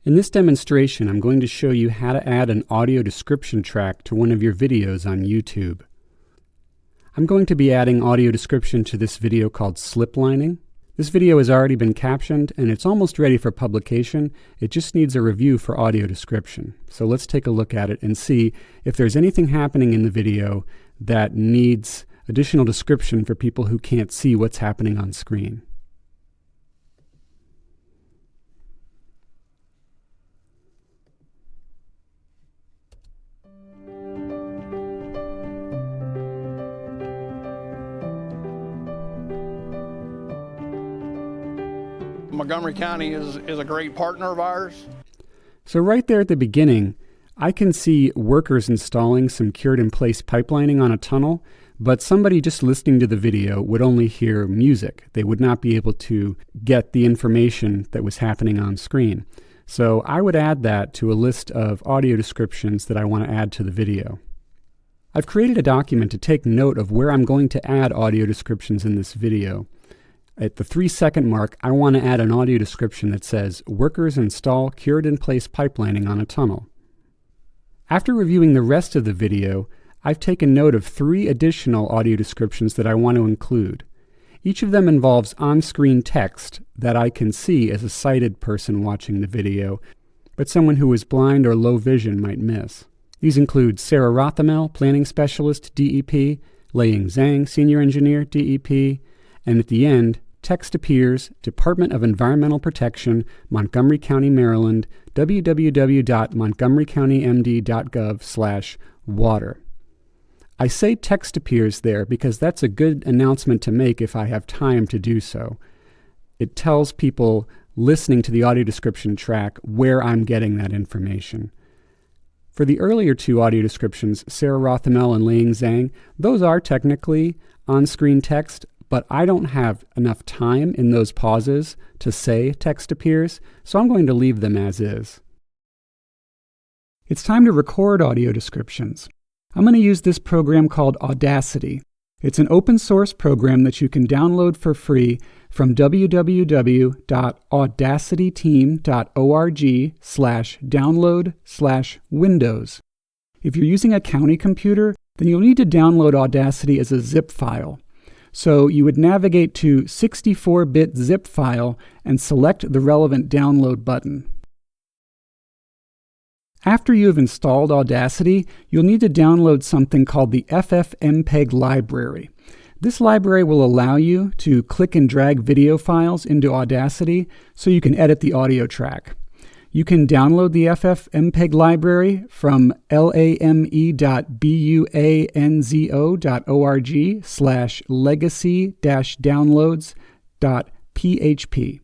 In this demonstration, I'm going to show you how to add an audio description track to one of your videos on YouTube. I'm going to be adding audio description to this video called Sliplining. This video has already been captioned and it's almost ready for publication. It just needs a review for audio description. So let's take a look at it and see if there's anything happening in the video that needs additional description for people who can't see what's happening on screen. Montgomery County is a great partner of ours. So right there at the beginning, I can see workers installing some cured-in-place pipelining on a tunnel, but somebody just listening to the video would only hear music. They would not be able to get the information that was happening on screen. So I would add that to a list of audio descriptions that I want to add to the video. I've created a document to take note of where I'm going to add audio descriptions in this video. At the 3-second mark, I want to add an audio description that says, "Workers install cured-in-place pipelining on a tunnel." After reviewing the rest of the video, I've taken note of 3 additional audio descriptions that I want to include. Each of them involves on-screen text that I can see as a sighted person watching the video, but someone who is blind or low vision might miss. These include Sarah Rothamel, Planning Specialist, DEP, Lei-Ying Zhang, Senior Engineer, DEP, and at the end, text appears, Department of Environmental Protection, Montgomery County, Maryland, www.montgomerycountymd.gov/water. I say text appears there because that's a good announcement to make if I have time to do so. It tells people listening to the audio description track where I'm getting that information. For the earlier 2 audio descriptions, Sarah Rothamel and Lei-Ying Zhang, those are technically on-screen text, but I don't have enough time in those pauses to say text appears, so I'm going to leave them as is. It's time to record audio descriptions. I'm going to use this program called Audacity. It's an open source program that you can download for free from www.audacityteam.org/download/windows. If you're using a county computer, then you'll need to download Audacity as a zip file. So you would navigate to 64-bit zip file and select the relevant download button. After you have installed Audacity, you'll need to download something called the FFmpeg library. This library will allow you to click and drag video files into Audacity so you can edit the audio track. You can download the FFmpeg library from lame.buanzo.org/legacy-downloads.php.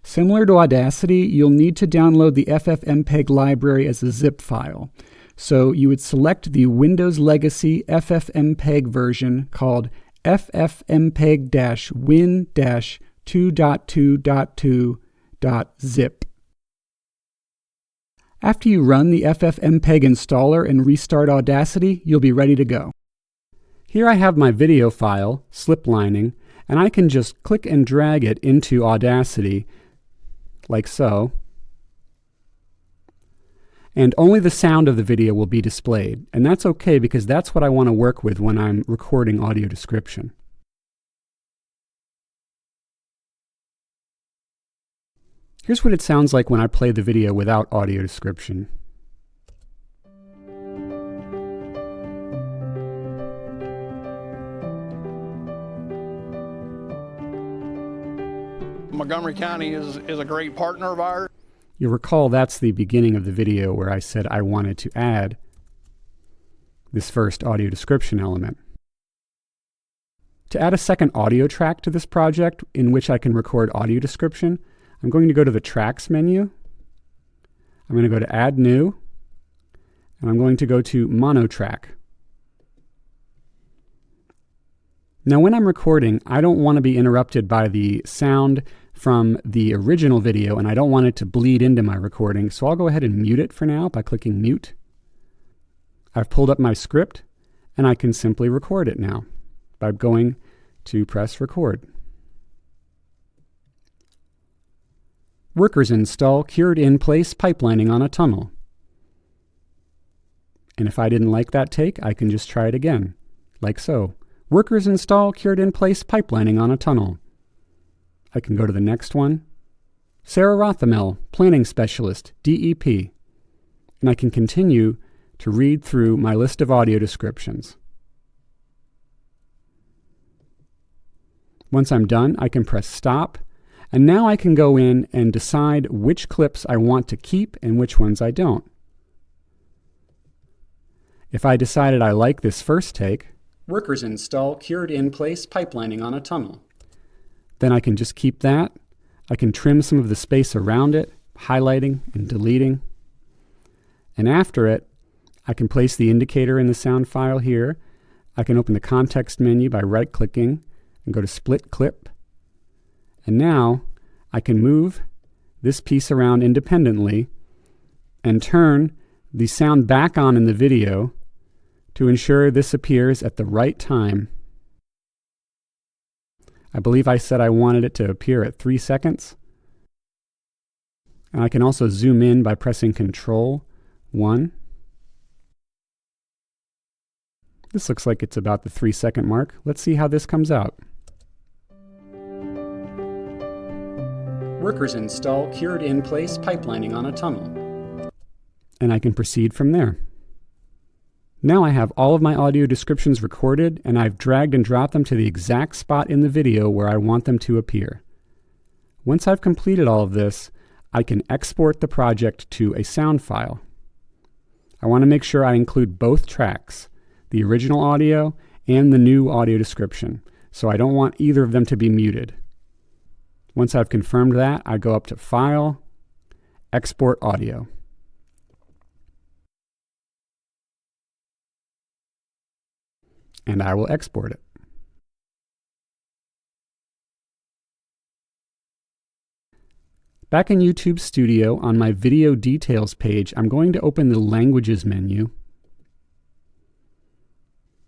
Similar to Audacity, you'll need to download the FFmpeg library as a zip file. So you would select the Windows Legacy FFmpeg version called ffmpeg-win-2.2.2.zip. After you run the FFmpeg installer and restart Audacity, you'll be ready to go. Here I have my video file, Sliplining, and I can just click and drag it into Audacity, like so. And only the sound of the video will be displayed. And that's okay because that's what I want to work with when I'm recording audio description. Here's what it sounds like when I play the video without audio description. Montgomery County is a great partner of ours. You'll recall that's the beginning of the video where I said I wanted to add this first audio description element. To add a second audio track to this project in which I can record audio description, I'm going to go to the Tracks menu. I'm going to go to Add New, and I'm going to go to Mono Track. Now when I'm recording, I don't want to be interrupted by the sound from the original video, and I don't want it to bleed into my recording, so I'll go ahead and mute it for now by clicking Mute. I've pulled up my script, and I can simply record it now by going to press Record. Workers install cured-in-place pipelining on a tunnel. And if I didn't like that take, I can just try it again, like so. Workers install cured-in-place pipelining on a tunnel. I can go to the next one. Sarah Rothamel, Planning Specialist, DEP. And I can continue to read through my list of audio descriptions. Once I'm done, I can press stop, and now I can go in and decide which clips I want to keep and which ones I don't. If I decided I like this first take, workers install cured-in-place pipelining on a tunnel, then I can just keep that. I can trim some of the space around it, highlighting and deleting. And after it, I can place the indicator in the sound file here. I can open the context menu by right-clicking and go to Split Clip. And now I can move this piece around independently and turn the sound back on in the video to ensure this appears at the right time. I believe I said I wanted it to appear at 3 seconds. And I can also zoom in by pressing Control 1. This looks like it's about the 3-second mark. Let's see how this comes out. Workers install cured-in-place pipelining on a tunnel. And I can proceed from there. Now I have all of my audio descriptions recorded, and I've dragged and dropped them to the exact spot in the video where I want them to appear. Once I've completed all of this, I can export the project to a sound file. I want to make sure I include both tracks, the original audio and the new audio description, so I don't want either of them to be muted. Once I've confirmed that, I go up to File, Export Audio. And I will export it. Back in YouTube Studio, on my Video Details page, I'm going to open the Languages menu.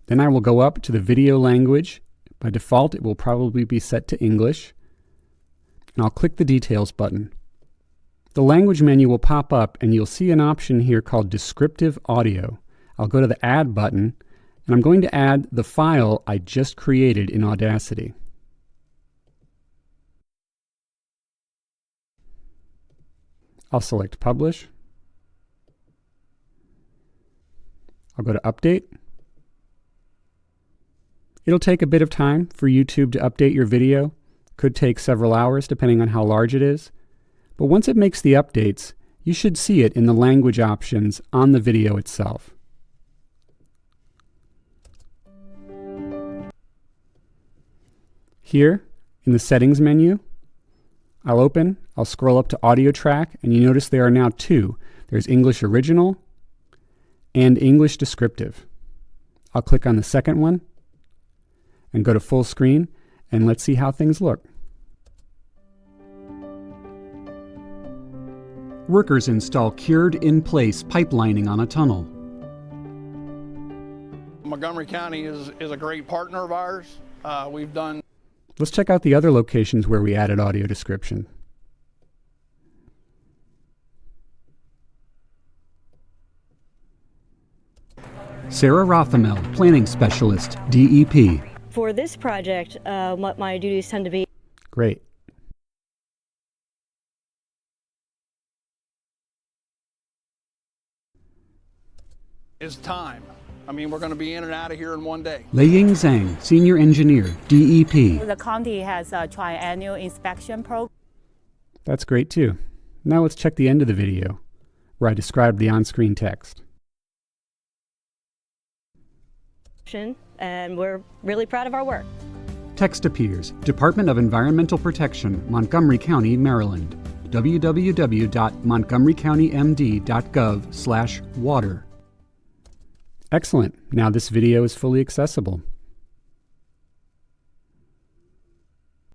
Then I will go up to the video language. By default, it will probably be set to English. And I'll click the Details button. The language menu will pop up, and you'll see an option here called Descriptive Audio. I'll go to the Add button, and I'm going to add the file I just created in Audacity. I'll select Publish. I'll go to Update. It'll take a bit of time for YouTube to update your video. Could take several hours depending on how large it is. But once it makes the updates, you should see it in the language options on the video itself. Here, in the Settings menu, I'll scroll up to Audio Track, and you notice there are now two. There's English Original and English Descriptive. I'll click on the second one and go to Full Screen, and let's see how things look. Workers install cured-in-place pipelining on a tunnel. Montgomery County is a great partner of ours. We've done. Let's check out the other locations where we added audio description. Sarah Rothamel, Planning Specialist, DEP. For this project, what my duties tend to be. Great. Is time. I mean, we're going to be in and out of here in one day. Leiying Zhang, Senior Engineer, DEP. The county has a triennial inspection program. That's great too. Now let's check the end of the video, where I described the on-screen text. And we're really proud of our work. Text appears, Department of Environmental Protection, Montgomery County, Maryland. www.montgomerycountymd.gov/water. Excellent. Now this video is fully accessible.